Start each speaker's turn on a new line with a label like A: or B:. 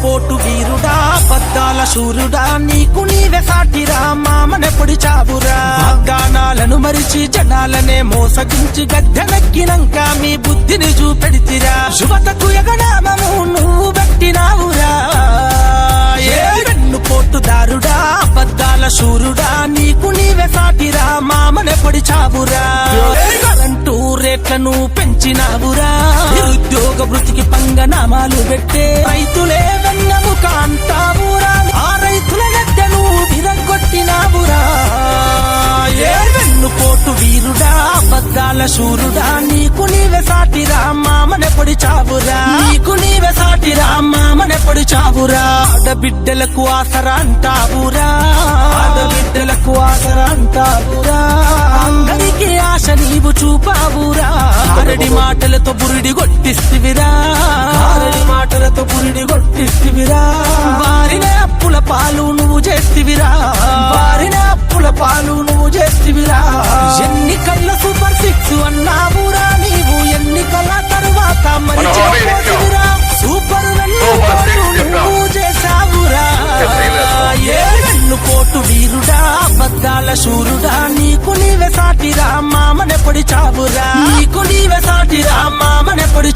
A: పోటు వీరుడా పద్దాల శూరుడా నీకు నీవే సాటిరా మామనే పొడిచావురా వాగ్దానాలను మరిచి జనాలనే మోసగించి గద్దెనెక్కినంక మీ బుద్ధిని చూపెడితిరా యువతకు ఎగనామము నువ్వు పెట్టినావురా వెన్ను పోటుదారుడా పద్దాల శూరుడా నీకు నీవే సాటిరా మామనే పొడిచావురా కరెంటు రేట్లను పెంచినావురా నిరుద్యోగ వృత్తికి పంగనామాలు పెట్టే రైతులే వెన్నెముక అంటావురా ఆ రైతుల గడ్డను విరగొట్టినావురా వెన్ను పోటు వీరుడా పద్దాల శూరుడా నీకు నీవే సాటిరా మామనే పొడిచావురా నీకు నీవే సాటిరా మామనే పొడిచావురా ఆడబిడ్డలకు ఆసరా అంటావురా ఆడబిడ్డలకు ఆసరా అంటావురా అందరికీ ఆశ నీవు చూపావురా ఆరడి మాటలతో బురిడి కొట్టిస్తివిరా ఆరడి మాటలతో బురిడి కొట్టిస్తివిరా వారినే అప్పుల పాలు నువ్వు చేస్తివిరా వారినే అప్పుల పాలు నువ్వు చేస్తివిరా ఎన్నికల్ల సూపర్ సిక్స్ అన్నావురా నీవు ఎన్నికల తరువాత మరి చెప్పిరా సూపర్ నువ్వు చేసావురా వెన్ను పోటు వీరుడా పద్దాల శూరుడా నీకు నీవే సాటిరా మామనే పొడిచావురా నీకు నీవే సాటిరా మామనే పొడి